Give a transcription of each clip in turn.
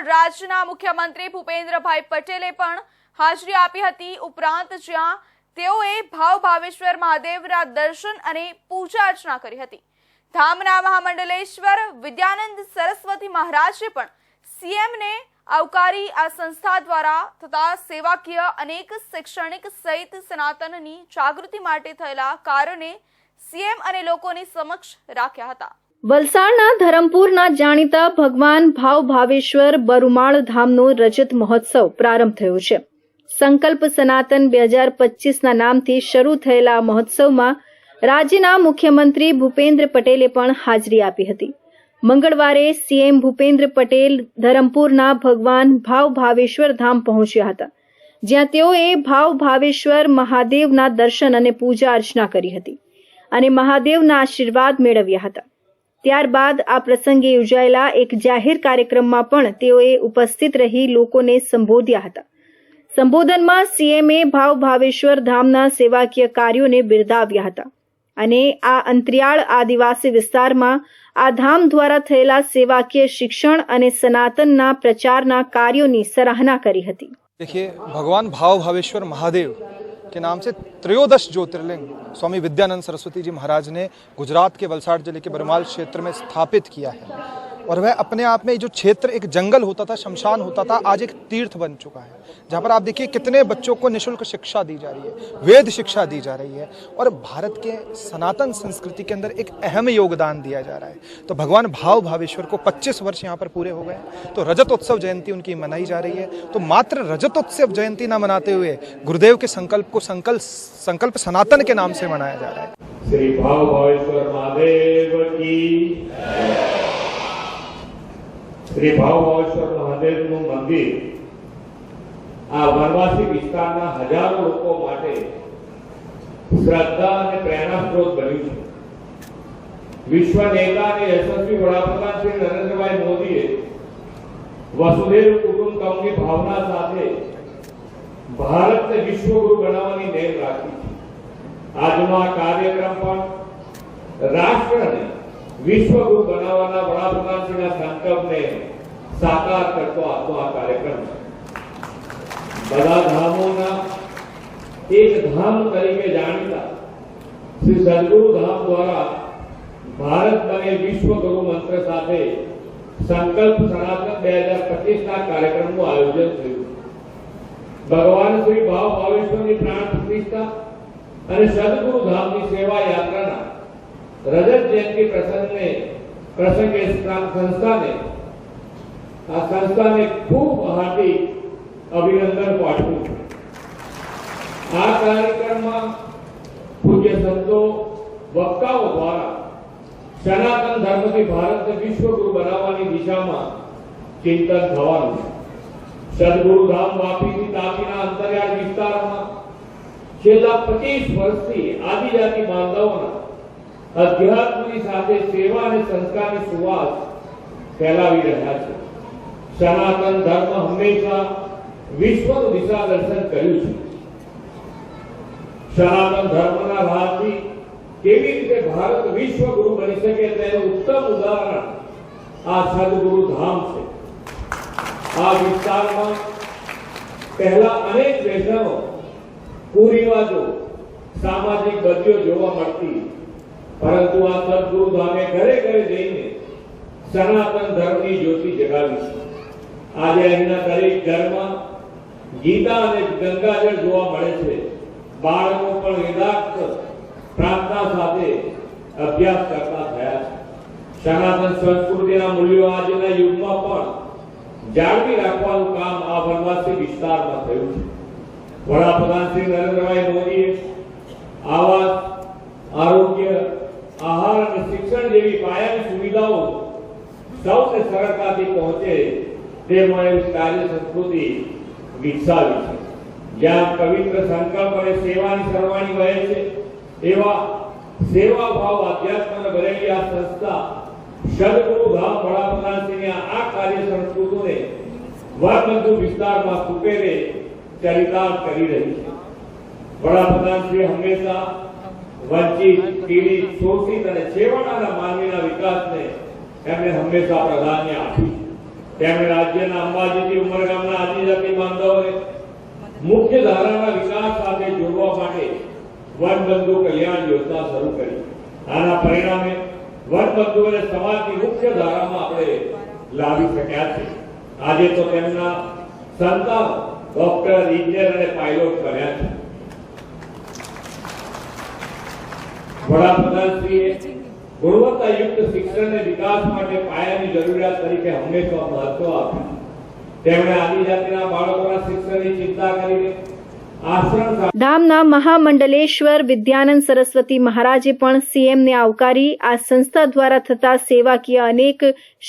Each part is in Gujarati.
પાછળ રાજ્યના મુખ્યમંત્રી ભૂપેન્દ્રભાઈ પટેલે પણ હાજરી આપી હતી। ઉપરાંત જ્યાં તેઓએ ભાવ ભાવેશ્વર મહાદેવના દર્શન અને પૂજા અર્ચના કરી હતી। ધામના મહામંડલેશ્વર વિદ્યાનંદ સરસ્વતી મહારાજે પણ સીએમને આવકારી આ સંસ્થા દ્વારા તથા સેવાકીય અનેક શૈક્ષણિક સહિત સનાતનની જાગૃતિ માટે થયેલા કાર્યોને સીએમ અને લોકોની સમક્ષ રાખ્યા હતા। વલસાડના ધરમપુરના જાણીતા ભગવાન ભાવ ભાવેશ્વર બરુમાળ ધામનો રજત મહોત્સવ પ્રારંભ થયો છે। સંકલ્પ સનાતન 2025ના નામથી શરૂ થયેલા મહોત્સવમાં રાજ્યના મુખ્યમંત્રી ભૂપેન્દ્ર પટેલે પણ હાજરી આપી હતી। મંગળવારે સીએમ ભૂપેન્દ્ર પટેલ ધરમપુરના ભગવાન ભાવ ભાવેશ્વર ધામ પહોંચ્યા હતા, જ્યાં તેઓએ ભાવ ભાવેશ્વર મહાદેવના દર્શન અને પૂજા અર્ચના કરી હતી અને મહાદેવના આશીર્વાદ મેળવ્યા હતા। ત્યારબાદ આ પ્રસંગે યોજાયેલા એક જાહેર કાર્યક્રમમાં પણ તેઓએ ઉપસ્થિત રહી લોકોને સંબોધ્યા હતા। સંબોધનમાં સીએમએ ભાવ ભાવેશ્વર ધામના સેવાકીય કાર્યોને બિરદાવ્યા હતા અને આ અંતરિયાળ આદિવાસી વિસ્તારમાં આ ધામ દ્વારા થયેલા સેવાકીય शिक्षण અને સનાતનના પ્રચારના કાર્યોની સરાહના કરી હતી। देखिए, भगवान भाव भावेश्वर महादेव के नाम से त्रयोदश ज्योतिर्लिंग स्वामी विद्यानंद सरस्वती जी महाराज ने गुजरात के वलसाड जिले के बरमाल क्षेत्र में स्थापित किया है और वह अपने आप में जो क्षेत्र एक जंगल होता था, शमशान होता था, आज एक तीर्थ बन चुका है, जहाँ पर आप देखिए कितने बच्चों को निःशुल्क शिक्षा दी जा रही है, वेद शिक्षा दी जा रही है और भारत के सनातन संस्कृति के अंदर एक अहम योगदान दिया जा रहा है। तो भगवान भाव भावेश्वर को 25 वर्ष यहाँ पर पूरे हो गए, तो रजतोत्सव जयंती उनकी मनाई जा रही है। तो मात्र रजतोत्सव जयंती न मनाते हुए गुरुदेव के संकल्प को संकल्प सनातन के नाम से मनाया जा रहा है। श्री भाव भावेश्वर महादेव की श्री भाव भावेश्वर महादेवનું મંદિર આ વનવાસી વિસ્તારના હજારો લોકો માટે શ્રદ્ધા અને પ્રેરણા સ્ત્રોત બન્યું છે। વિશ્વ નેતા અને યશસ્વી વડાપ્રધાન શ્રી નરેન્દ્રભાઈ મોદીએ વસુધૈવ કુટુંબકમની ભાવના સાથે ભારતને વિશ્વગુરુ બનાવવાની નેમ રાખી છે। આજનો આ કાર્યક્રમ પણ રાષ્ટ્રને વિશ્વગુરુ બનાવવાના વડાપ્રધાનશ્રીના સંકલ્પને સાકાર કરતો આજનો આ કાર્યક્રમ છે। બધા ધામોના એક ધામ તરીકે જાણીતા શ્રી સદગુરુ ધામ દ્વારા ભારત બને વિશ્વગુરુ મંત્ર સાથે સંકલ્પ સનાતન 2025ના કાર્યક્રમનું આયોજન થયું। ભગવાન શ્રી ભાવ ભાવેશ્વરની પ્રાણ પ્રતિષ્ઠા અને સદગુરુ ધામની સેવા યાત્રાના રજત જયંતિ પ્રસંગે સંસ્થાને ખૂબ હાર્દિક અભિનંદન પાઠવું છું। આ કાર્યક્રમમાં પૂજ્ય સંતો વક્તાઓ દ્વારા સનાતન ધર્મથી ભારતને વિશ્વગુરુ બનાવવાની દિશામાં ચિંતન થવાનું છે। સદગુરુ ધામ વાપીથી તાપીના અંતરિયાળ વિસ્તારમાં છેલ્લા 25 વર્ષથી આદિજાતિ બાંધવોના અધ્યાત્મની સાથે સેવા અને સંસ્કારની સુવાસ ફેલાવી રહ્યા છે। સનાતન ધર્મ હંમેશા વિશ્વનું દિશા દર્શન કર્યું છે। સનાતન ધર્મના રાહથી કેવી રીતે ભારત વિશ્વગુરુ બની શકે તેનું ઉત્તમ ઉદાહરણ આ સદગુરુ ધામ છે। આ વિસ્તારમાં પહેલા અનેક વેસનો, કુરિવાજો, સામાજિક બદીઓ જોવા મળતી, પરંતુ આ સદગુરુ ધામે ઘરે ઘરે જઈને સનાતન ધર્મની જ્યોતિ જગાવી છે। આજે અહીંના દરેક ઘરમાં ગીતા અને ગંગાજળ જોવા મળે છે। બાળકો પણ વેદાંત પ્રાર્થના સાથે અભ્યાસ કરતા થયા છે। સનાતન સંસ્કૃતિના મૂલ્યો આજના યુગમાં પણ જાળવી રાખવાનું કામ આ વનવાસી વિસ્તારમાં થયું છે। વડાપ્રધાન શ્રી નરેન્દ્રભાઈ મોદીએ આવાસ, આરોગ્ય, આહાર અને શિક્ષણ જેવી પાયાની સુવિધાઓ સૌને સરળતાથી પહોંચે તે માટે કાર્ય સંસ્કૃતિ વિકસાવી છે। જ્યાં પવિત્ર સંકલ્પ અને સેવાની સરવાણી વહે છે એવા સેવા ભાવ આધ્યાત્મને ભરેલી આ સંસ્થા સદગુરુ ધામ વડાપ્રધાનશ્રીની આ કાર્ય સંસ્કૃતિને વનબંધુ વિસ્તારમાં સુપેરે ચરિતાર્થ કરી રહી છે। વડાપ્રધાનશ્રી હંમેશા વંચિત, પીડિત, શોષિત અને છેવાડાના માનવીના વિકાસને એમણે હંમેશા પ્રાધાન્ય આપ્યું છે। તેમણે રાજ્યના અંબાજીથી ઉમરગામના આદિજાતિ બાંધવોને મુખ્ય ધારાના વિકાસ સાથે જોડવા માટે વનબંધુ કલ્યાણ યોજના શરૂ કરી. આના પરિણામે વનબંધુઓને સમાજની મુખ્ય ધારામાં આપણે લાવી શક્યા છે. આજે તો તેમના સંતાનો ડોક્ટર, ઇજનેર અને પાયલોટ બન્યા છે. વડાપ્રધાનશ્રીએ ગુણવત્તાયુક્ત શિક્ષણને વિકાસ માટે પાયાની જરૂરિયાત તરીકે હંમેશા મહત્વ આપ્યું. તેમણે આદિજાતિના બાળકોના શિક્ષણની ચિંતા કરીને આશ્રમ ધામના મહામંડલેશ્વર વિદ્યાનંદ સરસ્વતી મહારાજે પણ સીએમને આવકારી આ સંસ્થા દ્વારા થતા સેવાકીય અનેક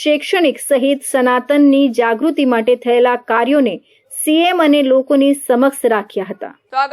શૈક્ષણિક સહિત સનાતનની જાગૃતિ માટે થયેલા કાર્યોને સીએમ અને લોકોની સમક્ષ રાખ્યા હતા. તો આગળ